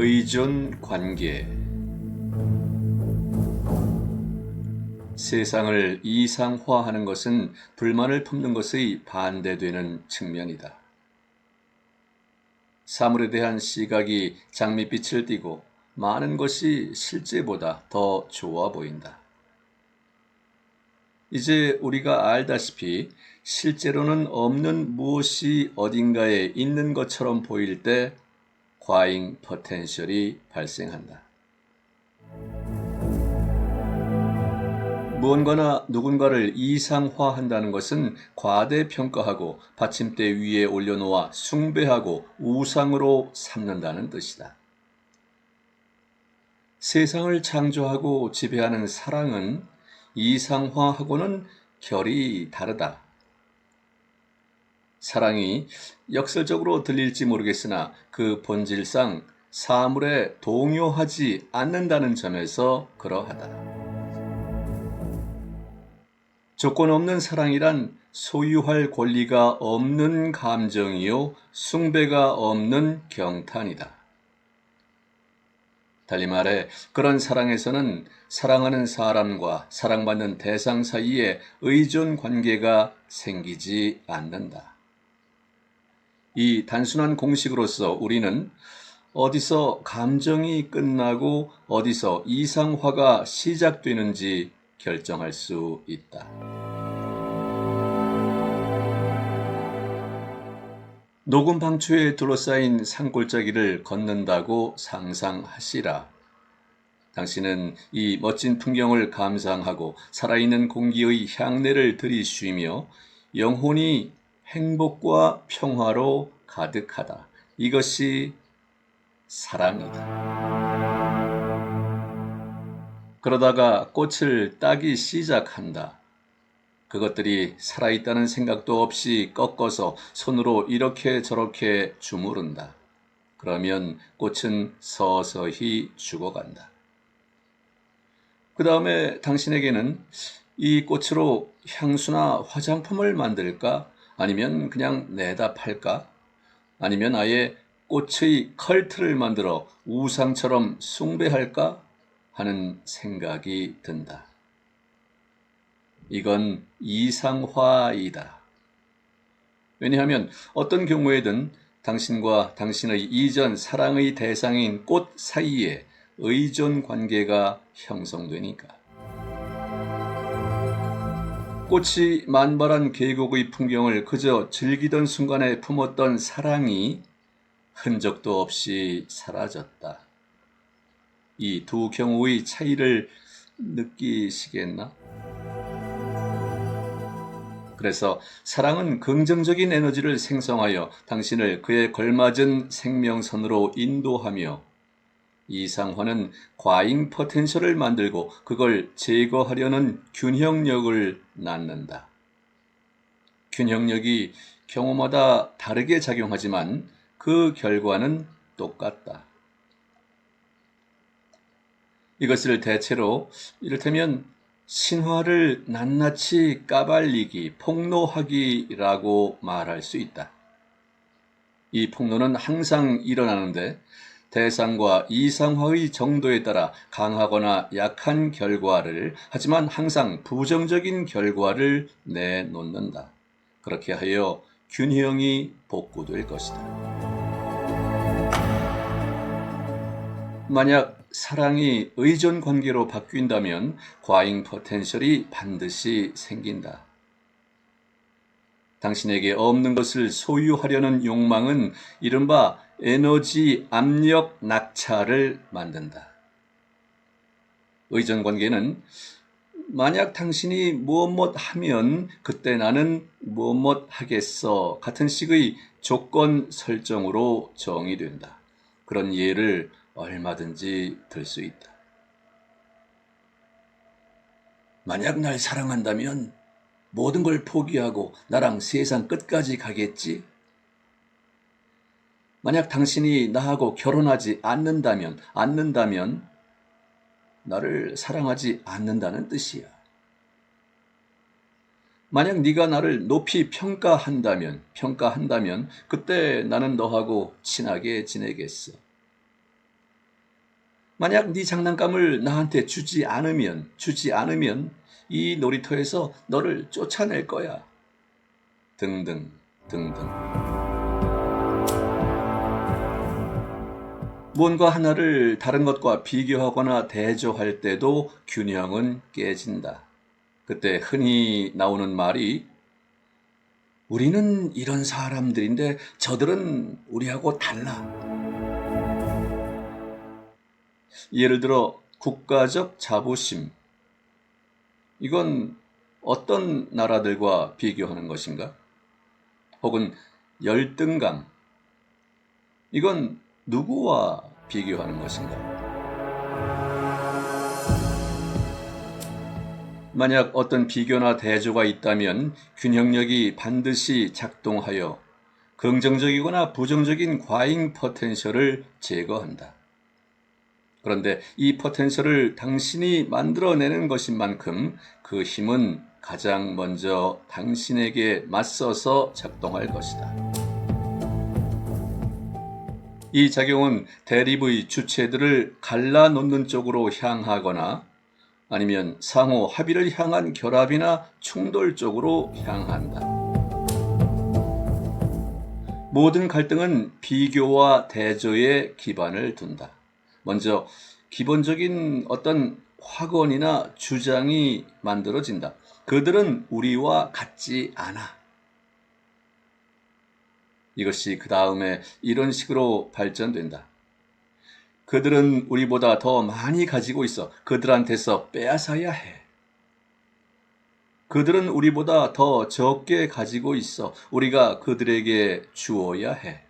의존 관계. 세상을 이상화하는 것은 불만을 품는 것의 반대되는 측면이다. 사물에 대한 시각이 장밋빛을 띠고 많은 것이 실제보다 더 좋아 보인다. 이제 우리가 알다시피 실제로는 없는 무엇이 어딘가에 있는 것처럼 보일 때 과잉 포텐셜이 발생한다. 무언가나 누군가를 이상화한다는 것은 과대평가하고 받침대 위에 올려놓아 숭배하고 우상으로 삼는다는 뜻이다. 세상을 창조하고 지배하는 사랑은 이상화하고는 결이 다르다. 사랑이 역설적으로 들릴지 모르겠으나 그 본질상 사물에 동요하지 않는다는 점에서 그러하다. 조건 없는 사랑이란 소유할 권리가 없는 감정이요 숭배가 없는 경탄이다. 달리 말해 그런 사랑에서는 사랑하는 사람과 사랑받는 대상 사이에 의존 관계가 생기지 않는다. 이 단순한 공식으로서 우리는 어디서 감정이 끝나고 어디서 이상화가 시작되는지 결정할 수 있다. 녹음 방초에 둘러싸인 산골짜기를 걷는다고 상상하시라. 당신은 이 멋진 풍경을 감상하고 살아있는 공기의 향내를 들이쉬며 영혼이 행복과 평화로 가득하다. 이것이 사랑이다. 그러다가 꽃을 따기 시작한다. 그것들이 살아있다는 생각도 없이 꺾어서 손으로 이렇게 저렇게 주무른다. 그러면 꽃은 서서히 죽어간다. 그 다음에 당신에게는 이 꽃으로 향수나 화장품을 만들까? 아니면 그냥 내다 팔까? 아니면 아예 꽃의 컬트를 만들어 우상처럼 숭배할까? 하는 생각이 든다. 이건 이상화이다. 왜냐하면 어떤 경우에든 당신과 당신의 이전 사랑의 대상인 꽃 사이에 의존 관계가 형성되니까. 꽃이 만발한 계곡의 풍경을 그저 즐기던 순간에 품었던 사랑이 흔적도 없이 사라졌다. 이 두 경우의 차이를 느끼시겠나? 그래서 사랑은 긍정적인 에너지를 생성하여 당신을 그에 걸맞은 생명선으로 인도하며 이상화는 과잉 포텐셜을 만들고 그걸 제거하려는 균형력을 낳는다. 균형력이 경우마다 다르게 작용하지만 그 결과는 똑같다. 이것을 대체로 이를테면 신화를 낱낱이 까발리기, 폭로하기라고 말할 수 있다. 이 폭로는 항상 일어나는데 대상과 이상화의 정도에 따라 강하거나 약한 결과를, 하지만 항상 부정적인 결과를 내놓는다. 그렇게 하여 균형이 복구될 것이다. 만약 사랑이 의존 관계로 바뀐다면 과잉 포텐셜이 반드시 생긴다. 당신에게 없는 것을 소유하려는 욕망은 이른바 에너지 압력 낙차를 만든다. 의존 관계는 만약 당신이 무엇 하면 그때 나는 무엇 하겠어 같은 식의 조건 설정으로 정의된다. 그런 예를 얼마든지 들 수 있다. 만약 날 사랑한다면 모든 걸 포기하고 나랑 세상 끝까지 가겠지? 만약 당신이 나하고 결혼하지 않는다면 나를 사랑하지 않는다는 뜻이야. 만약 네가 나를 높이 평가한다면 그때 나는 너하고 친하게 지내겠어. 만약 네 장난감을 나한테 주지 않으면 이 놀이터에서 너를 쫓아낼 거야. 등등 등등. 뭔가 하나를 다른 것과 비교하거나 대조할 때도 균형은 깨진다. 그때 흔히 나오는 말이 우리는 이런 사람들인데 저들은 우리하고 달라. 예를 들어 국가적 자부심. 이건 어떤 나라들과 비교하는 것인가? 혹은 열등감. 이건 누구와 비교하는 것인가? 만약 어떤 비교나 대조가 있다면 균형력이 반드시 작동하여 긍정적이거나 부정적인 과잉 포텐셜을 제거한다. 그런데 이 포텐셜을 당신이 만들어내는 것인 만큼 그 힘은 가장 먼저 당신에게 맞서서 작동할 것이다. 이 작용은 대립의 주체들을 갈라놓는 쪽으로 향하거나 아니면 상호 합의를 향한 결합이나 충돌 쪽으로 향한다. 모든 갈등은 비교와 대조에 기반을 둔다. 먼저 기본적인 어떤 확언이나 주장이 만들어진다. 그들은 우리와 같지 않아. 이것이 그 다음에 이런 식으로 발전된다. 그들은 우리보다 더 많이 가지고 있어. 그들한테서 빼앗아야 해. 그들은 우리보다 더 적게 가지고 있어. 우리가 그들에게 주어야 해.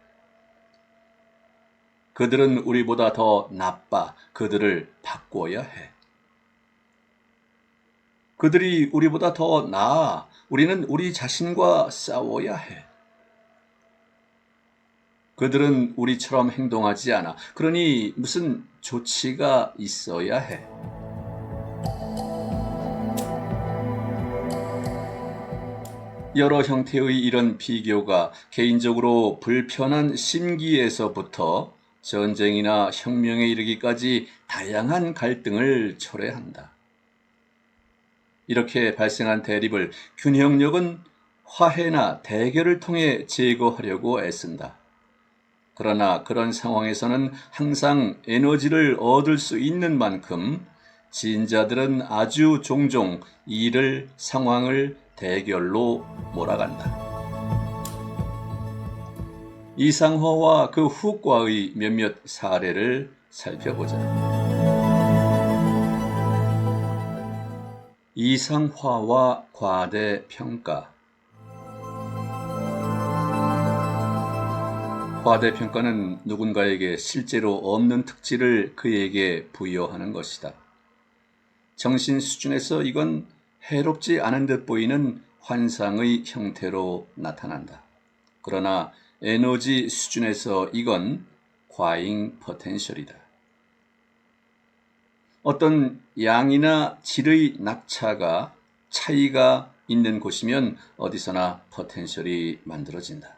그들은 우리보다 더 나빠. 그들을 바꿔야 해. 그들이 우리보다 더 나아. 우리는 우리 자신과 싸워야 해. 그들은 우리처럼 행동하지 않아. 그러니 무슨 조치가 있어야 해. 여러 형태의 이런 비교가 개인적으로 불편한 심기에서부터 전쟁이나 혁명에 이르기까지 다양한 갈등을 초래한다. 이렇게 발생한 대립을 균형력은 화해나 대결을 통해 제거하려고 애쓴다. 그러나 그런 상황에서는 항상 에너지를 얻을 수 있는 만큼 지인자들은 아주 종종 상황을 대결로 몰아간다. 이상화와 그 후과의 몇몇 사례를 살펴보자. 이상화와 과대평가. 과대평가는 누군가에게 실제로 없는 특질을 그에게 부여하는 것이다. 정신 수준에서 이건 해롭지 않은 듯 보이는 환상의 형태로 나타난다. 그러나 에너지 수준에서 이건 과잉 포텐셜이다. 어떤 양이나 질의 낙차가 차이가 있는 곳이면 어디서나 포텐셜이 만들어진다.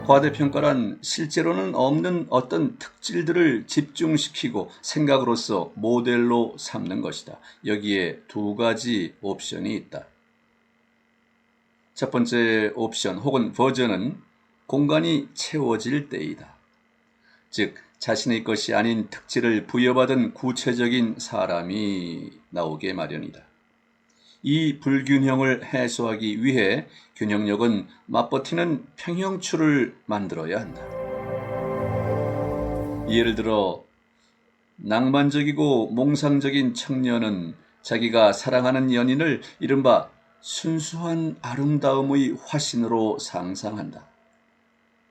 과대평가란 실제로는 없는 어떤 특질들을 집중시키고 생각으로서 모델로 삼는 것이다. 여기에 두 가지 옵션이 있다. 첫 번째 옵션 혹은 버전은 공간이 채워질 때이다. 즉 자신의 것이 아닌 특질을 부여받은 구체적인 사람이 나오게 마련이다. 이 불균형을 해소하기 위해 균형력은 맞버티는 평형추를 만들어야 한다. 예를 들어 낭만적이고 몽상적인 청년은 자기가 사랑하는 연인을 이른바 순수한 아름다움의 화신으로 상상한다.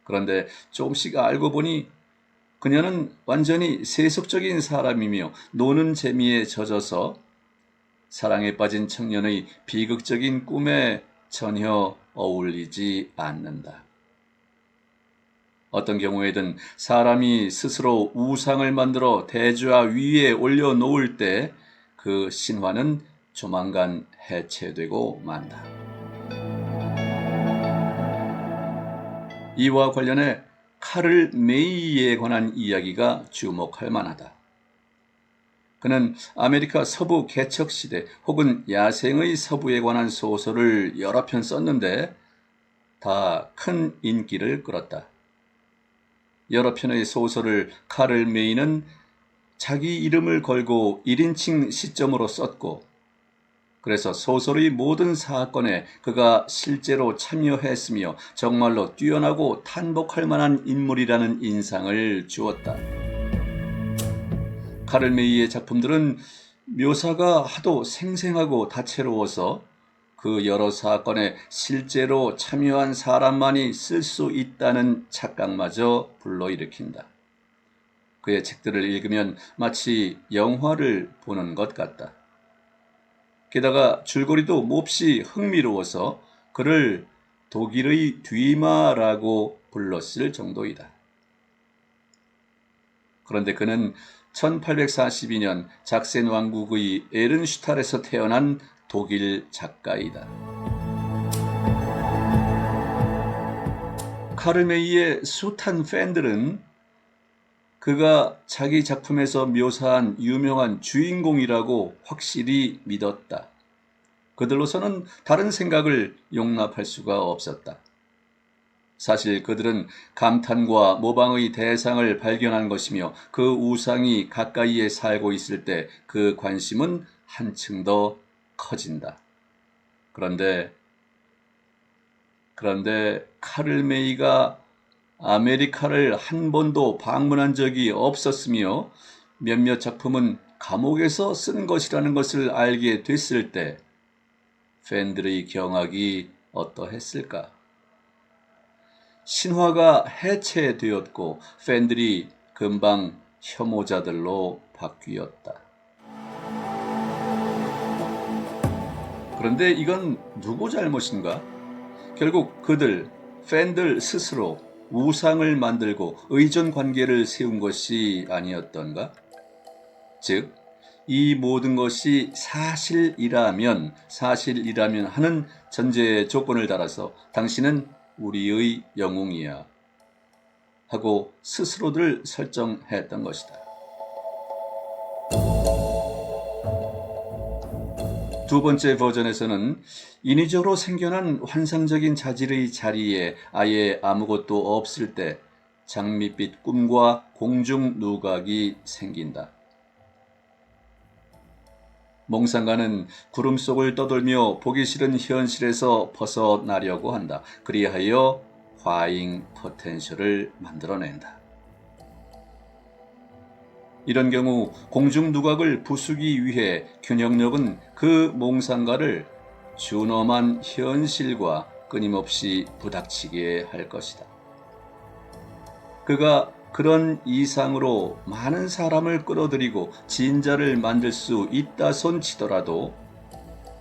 그런데 조금씩 알고 보니 그녀는 완전히 세속적인 사람이며 노는 재미에 젖어서 사랑에 빠진 청년의 비극적인 꿈에 전혀 어울리지 않는다. 어떤 경우에든 사람이 스스로 우상을 만들어 대좌 위에 올려놓을 때 그 신화는 조만간 해체되고 만다. 이와 관련해 카를 메이에 관한 이야기가 주목할 만하다. 그는 아메리카 서부 개척 시대 혹은 야생의 서부에 관한 소설을 여러 편 썼는데 다 큰 인기를 끌었다. 여러 편의 소설을 카를 메이는 자기 이름을 걸고 1인칭 시점으로 썼고, 그래서 소설의 모든 사건에 그가 실제로 참여했으며 정말로 뛰어나고 탄복할 만한 인물이라는 인상을 주었다. 카를 메이의 작품들은 묘사가 하도 생생하고 다채로워서 그 여러 사건에 실제로 참여한 사람만이 쓸 수 있다는 착각마저 불러일으킨다. 그의 책들을 읽으면 마치 영화를 보는 것 같다. 게다가 줄거리도 몹시 흥미로워서 그를 독일의 뒤마라고 불렀을 정도이다. 그런데 그는 1842년 작센 왕국의 에른슈탈에서 태어난 독일 작가이다. 카를 메이의 숱한 팬들은 그가 자기 작품에서 묘사한 유명한 주인공이라고 확실히 믿었다. 그들로서는 다른 생각을 용납할 수가 없었다. 사실 그들은 감탄과 모방의 대상을 발견한 것이며 그 우상이 가까이에 살고 있을 때 그 관심은 한층 더 커진다. 그런데 카를 메이가 아메리카를 한 번도 방문한 적이 없었으며 몇몇 작품은 감옥에서 쓴 것이라는 것을 알게 됐을 때 팬들의 경악이 어떠했을까? 신화가 해체되었고 팬들이 금방 혐오자들로 바뀌었다. 그런데 이건 누구 잘못인가? 결국 그들, 팬들 스스로 우상을 만들고 의존 관계를 세운 것이 아니었던가? 즉, 이 모든 것이 사실이라면 하는 전제 조건을 달아서 당신은 우리의 영웅이야 하고 스스로들 설정했던 것이다. 두 번째 버전에서는 인위적으로 생겨난 환상적인 자질의 자리에 아예 아무것도 없을 때 장밋빛 꿈과 공중 누각이 생긴다. 몽상가는 구름 속을 떠돌며 보기 싫은 현실에서 벗어나려고 한다. 그리하여 과잉 포텐셜을 만들어낸다. 이런 경우 공중 누각을 부수기 위해 균형력은 그 몽상가를 준엄한 현실과 끊임없이 부닥치게 할 것이다. 그가 그런 이상으로 많은 사람을 끌어들이고 진자를 만들 수 있다 손 치더라도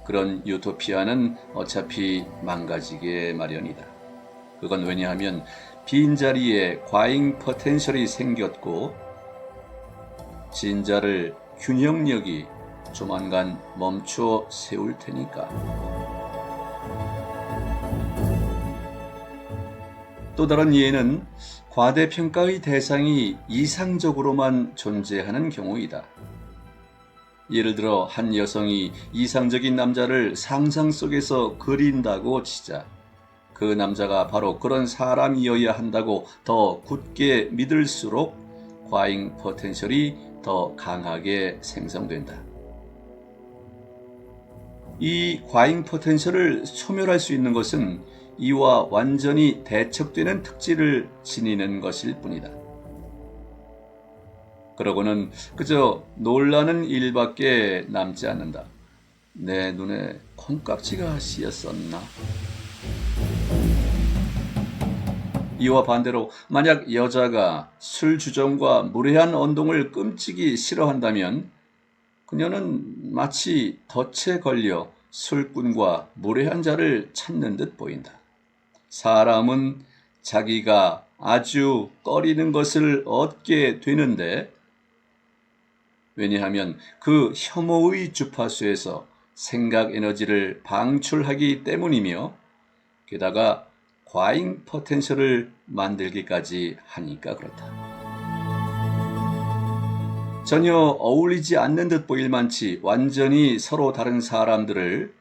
그런 유토피아는 어차피 망가지게 마련이다. 그건 왜냐하면 빈자리에 과잉 포텐셜이 생겼고 진자를 균형력이 조만간 멈춰 세울 테니까. 또 다른 예는 과대평가의 대상이 이상적으로만 존재하는 경우이다. 예를 들어 한 여성이 이상적인 남자를 상상 속에서 그린다고 치자. 그 남자가 바로 그런 사람이어야 한다고 더 굳게 믿을수록 과잉 포텐셜이 더 강하게 생성된다. 이 과잉 포텐셜을 소멸할 수 있는 것은 이와 완전히 대척되는 특질을 지니는 것일 뿐이다. 그러고는 그저 놀라는 일밖에 남지 않는다. 내 눈에 콩깍지가 씌었었나? 이와 반대로 만약 여자가 술주정과 무례한 언동을 끔찍이 싫어한다면 그녀는 마치 덫에 걸려 술꾼과 무례한 자를 찾는 듯 보인다. 사람은 자기가 아주 꺼리는 것을 얻게 되는데, 왜냐하면 그 혐오의 주파수에서 생각 에너지를 방출하기 때문이며, 게다가 과잉 포텐셜을 만들기까지 하니까 그렇다. 전혀 어울리지 않는 듯 보일 만치 완전히 서로 다른 사람들을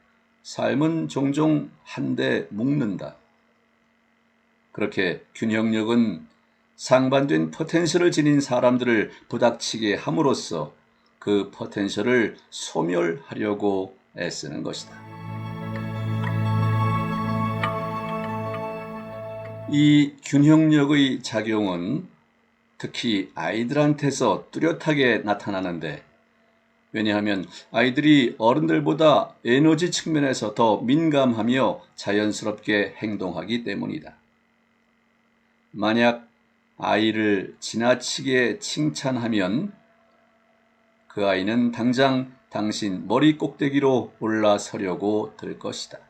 삶은 종종 한데 묶는다. 그렇게 균형력은 상반된 포텐셜을 지닌 사람들을 부닥치게 함으로써 그 포텐셜을 소멸하려고 애쓰는 것이다. 이 균형력의 작용은 특히 아이들한테서 뚜렷하게 나타나는데, 왜냐하면 아이들이 어른들보다 에너지 측면에서 더 민감하며 자연스럽게 행동하기 때문이다. 만약 아이를 지나치게 칭찬하면 그 아이는 당장 당신 머리 꼭대기로 올라서려고 들 것이다.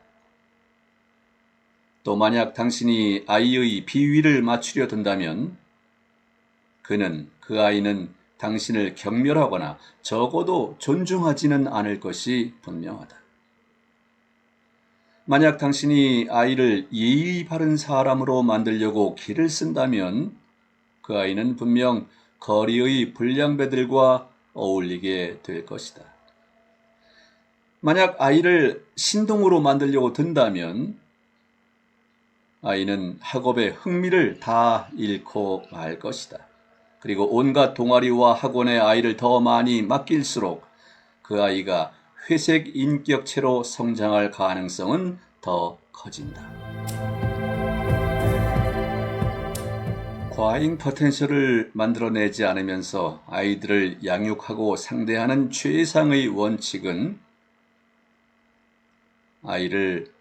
또 만약 당신이 아이의 비위를 맞추려 든다면 그 아이는 당신을 경멸하거나 적어도 존중하지는 않을 것이 분명하다. 만약 당신이 아이를 예의 바른 사람으로 만들려고 기를 쓴다면 그 아이는 분명 거리의 불량배들과 어울리게 될 것이다. 만약 아이를 신동으로 만들려고 든다면 아이는 학업의 흥미를 다 잃고 말 것이다. 그리고 온갖 동아리와 학원에 아이를 더 많이 맡길수록 그 아이가 회색 인격체로 성장할 가능성은 더 커진다. 과잉 포텐셜을 만들어내지 않으면서 아이들을 양육하고 상대하는 최상의 원칙은 아이를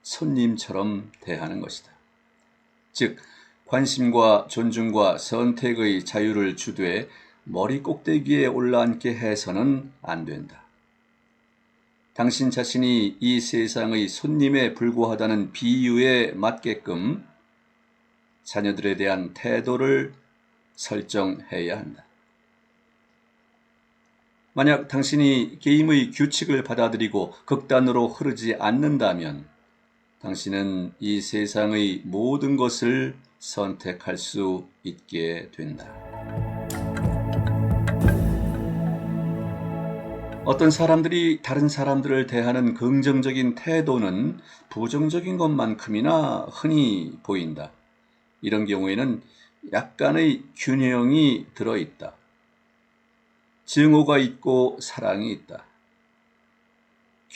손님처럼 대하는 것이다. 즉, 관심과 존중과 선택의 자유를 주되 머리 꼭대기에 올라앉게 해서는 안 된다. 당신 자신이 이 세상의 손님에 불과하다는 비유에 맞게끔 자녀들에 대한 태도를 설정해야 한다. 만약 당신이 게임의 규칙을 받아들이고 극단으로 흐르지 않는다면 당신은 이 세상의 모든 것을 선택할 수 있게 된다. 어떤 사람들이 다른 사람들을 대하는 긍정적인 태도는 부정적인 것만큼이나 흔히 보인다. 이런 경우에는 약간의 균형이 들어있다. 증오가 있고 사랑이 있다.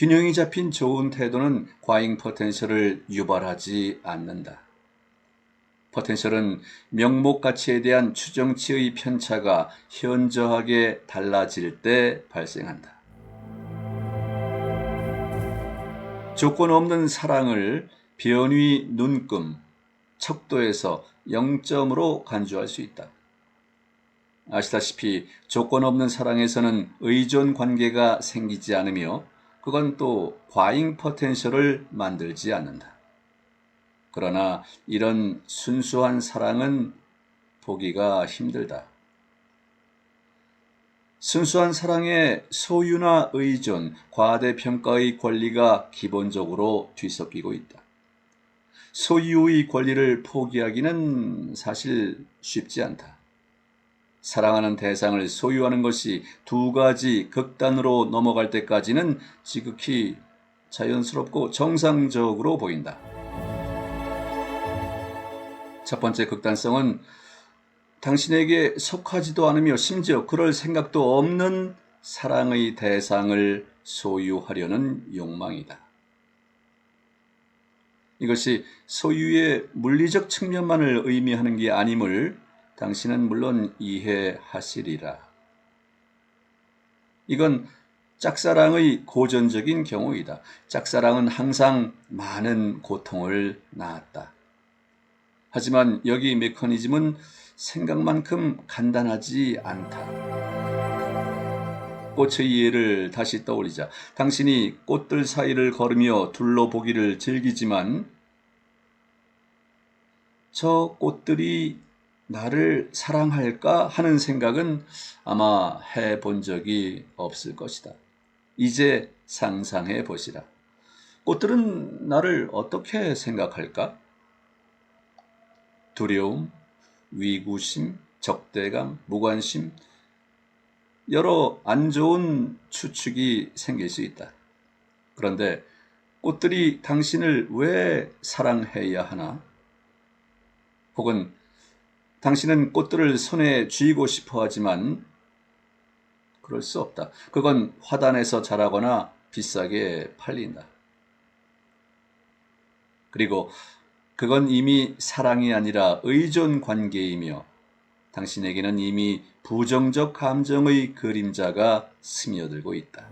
균형이 잡힌 좋은 태도는 과잉 포텐셜을 유발하지 않는다. 포텐셜은 명목 가치에 대한 추정치의 편차가 현저하게 달라질 때 발생한다. 조건 없는 사랑을 변위 눈금, 척도에서 0점으로 간주할 수 있다. 아시다시피 조건 없는 사랑에서는 의존 관계가 생기지 않으며 그건 또 과잉 포텐셜을 만들지 않는다. 그러나 이런 순수한 사랑은 보기가 힘들다. 순수한 사랑에 소유나 의존, 과대평가의 권리가 기본적으로 뒤섞이고 있다. 소유의 권리를 포기하기는 사실 쉽지 않다. 사랑하는 대상을 소유하는 것이 두 가지 극단으로 넘어갈 때까지는 지극히 자연스럽고 정상적으로 보인다. 첫 번째 극단성은 당신에게 속하지도 않으며 심지어 그럴 생각도 없는 사랑의 대상을 소유하려는 욕망이다. 이것이 소유의 물리적 측면만을 의미하는 게 아님을 당신은 물론 이해하시리라. 이건 짝사랑의 고전적인 경우이다. 짝사랑은 항상 많은 고통을 낳았다. 하지만 여기 메커니즘은 생각만큼 간단하지 않다. 꽃의 예를 다시 떠올리자. 당신이 꽃들 사이를 걸으며 둘러보기를 즐기지만 저 꽃들이 나를 사랑할까 하는 생각은 아마 해본 적이 없을 것이다. 이제 상상해 보시라. 꽃들은 나를 어떻게 생각할까? 두려움, 위구심, 적대감, 무관심, 여러 안 좋은 추측이 생길 수 있다. 그런데 꽃들이 당신을 왜 사랑해야 하나? 혹은 당신은 꽃들을 손에 쥐고 싶어 하지만 그럴 수 없다. 그건 화단에서 자라거나 비싸게 팔린다. 그리고 그건 이미 사랑이 아니라 의존 관계이며 당신에게는 이미 부정적 감정의 그림자가 스며들고 있다.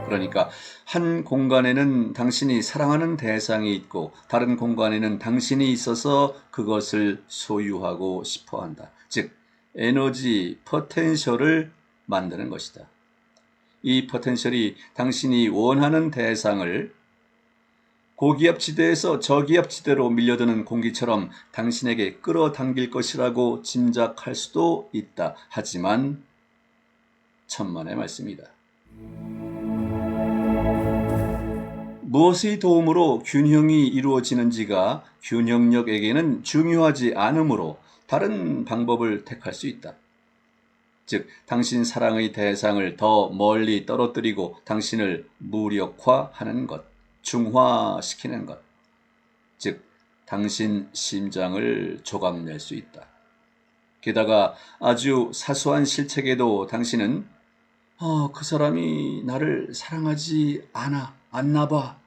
그러니까 한 공간에는 당신이 사랑하는 대상이 있고 다른 공간에는 당신이 있어서 그것을 소유하고 싶어 한다. 즉, 에너지, 포텐셜을 만드는 것이다. 이 포텐셜이 당신이 원하는 대상을 고기압 지대에서 저기압 지대로 밀려드는 공기처럼 당신에게 끌어당길 것이라고 짐작할 수도 있다. 하지만 천만의 말씀이다. 무엇의 도움으로 균형이 이루어지는지가 균형력에게는 중요하지 않으므로 다른 방법을 택할 수 있다. 즉, 당신 사랑의 대상을 더 멀리 떨어뜨리고 당신을 무력화하는 것, 중화시키는 것, 즉 당신 심장을 조각낼 수 있다. 게다가 아주 사소한 실책에도 당신은 그 사람이 나를 사랑하지 않나 봐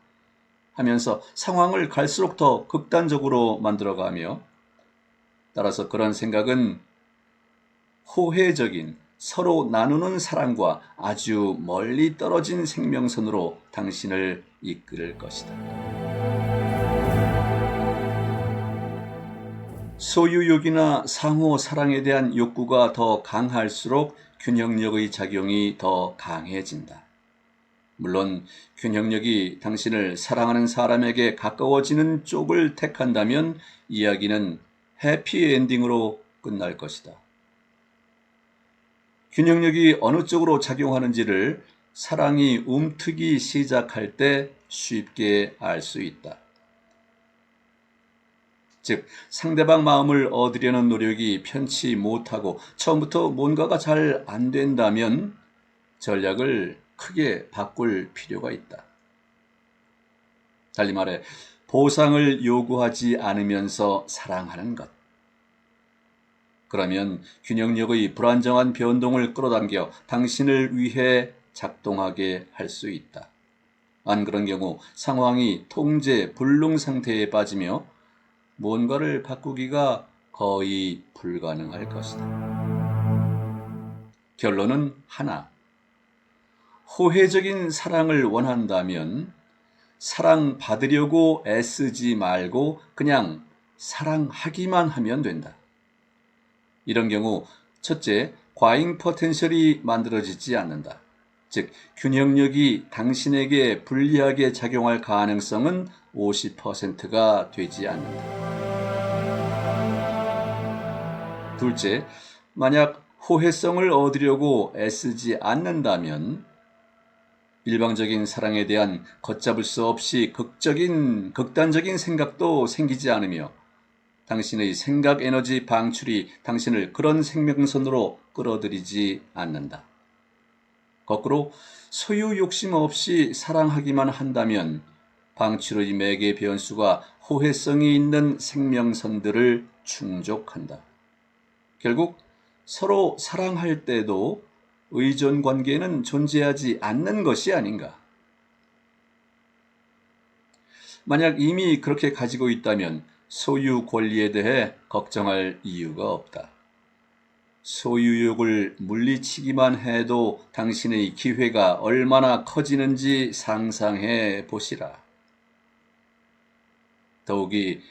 하면서 상황을 갈수록 더 극단적으로 만들어가며, 따라서 그런 생각은 호혜적인 서로 나누는 사랑과 아주 멀리 떨어진 생명선으로 당신을 이끌을 것이다. 소유욕이나 상호 사랑에 대한 욕구가 더 강할수록 균형력의 작용이 더 강해진다. 물론 균형력이 당신을 사랑하는 사람에게 가까워지는 쪽을 택한다면 이야기는 해피엔딩으로 끝날 것이다. 균형력이 어느 쪽으로 작용하는지를 사랑이 움트기 시작할 때 쉽게 알 수 있다. 즉, 상대방 마음을 얻으려는 노력이 편치 못하고 처음부터 뭔가가 잘 안 된다면 전략을 크게 바꿀 필요가 있다. 달리 말해, 보상을 요구하지 않으면서 사랑하는 것. 그러면 균형력의 불안정한 변동을 끌어당겨 당신을 위해 작동하게 할 수 있다. 안 그런 경우 상황이 통제 불능 상태에 빠지며 뭔가를 바꾸기가 거의 불가능할 것이다. 결론은 하나. 호혜적인 사랑을 원한다면 사랑받으려고 애쓰지 말고 그냥 사랑하기만 하면 된다. 이런 경우 첫째, 과잉 포텐셜이 만들어지지 않는다. 즉, 균형력이 당신에게 불리하게 작용할 가능성은 50%가 되지 않는다. 둘째, 만약 호혜성을 얻으려고 애쓰지 않는다면 일방적인 사랑에 대한 걷잡을 수 없이 극단적인 생각도 생기지 않으며 당신의 생각 에너지 방출이 당신을 그런 생명선으로 끌어들이지 않는다. 거꾸로 소유 욕심 없이 사랑하기만 한다면 방출의 매개 변수가 호혜성이 있는 생명선들을 충족한다. 결국 서로 사랑할 때도 의존 관계는 존재하지 않는 것이 아닌가. 만약 이미 그렇게 가지고 있다면 소유 권리에 대해 걱정할 이유가 없다. 소유욕을 물리치기만 해도 당신의 기회가 얼마나 커지는지 상상해 보시라. 더욱이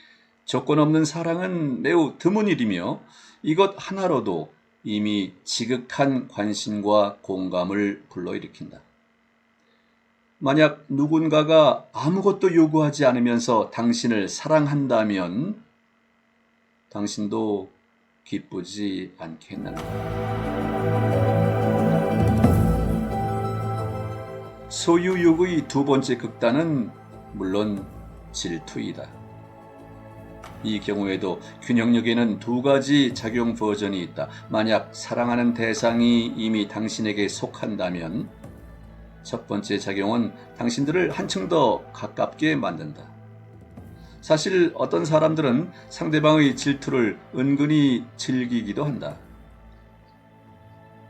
조건 없는 사랑은 매우 드문 일이며 이것 하나로도 이미 지극한 관심과 공감을 불러일으킨다. 만약 누군가가 아무것도 요구하지 않으면서 당신을 사랑한다면 당신도 기쁘지 않겠는가. 소유욕의 두 번째 극단은 물론 질투이다. 이 경우에도 균형력에는 두 가지 작용 버전이 있다. 만약 사랑하는 대상이 이미 당신에게 속한다면 첫 번째 작용은 당신들을 한층 더 가깝게 만든다. 사실 어떤 사람들은 상대방의 질투를 은근히 즐기기도 한다.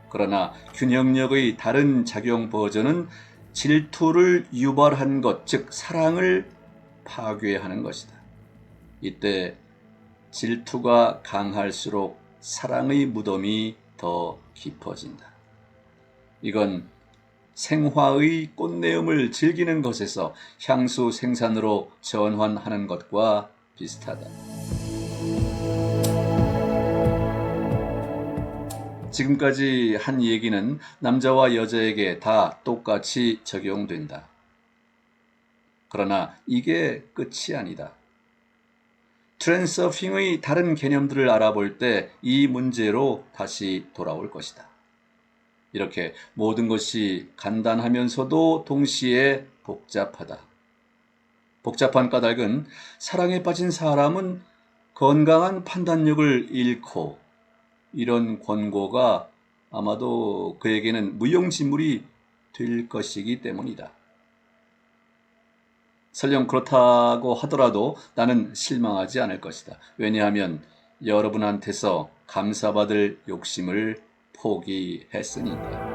그러나 균형력의 다른 작용 버전은 질투를 유발한 것, 즉 사랑을 파괴하는 것이다. 이때 질투가 강할수록 사랑의 무덤이 더 깊어진다. 이건 생화의 꽃내음을 즐기는 것에서 향수 생산으로 전환하는 것과 비슷하다. 지금까지 한 얘기는 남자와 여자에게 다 똑같이 적용된다. 그러나 이게 끝이 아니다. 트랜서핑의 다른 개념들을 알아볼 때 이 문제로 다시 돌아올 것이다. 이렇게 모든 것이 간단하면서도 동시에 복잡하다. 복잡한 까닭은 사랑에 빠진 사람은 건강한 판단력을 잃고 이런 권고가 아마도 그에게는 무용지물이 될 것이기 때문이다. 설령 그렇다고 하더라도 나는 실망하지 않을 것이다. 왜냐하면 여러분한테서 감사받을 욕심을 포기했으니까.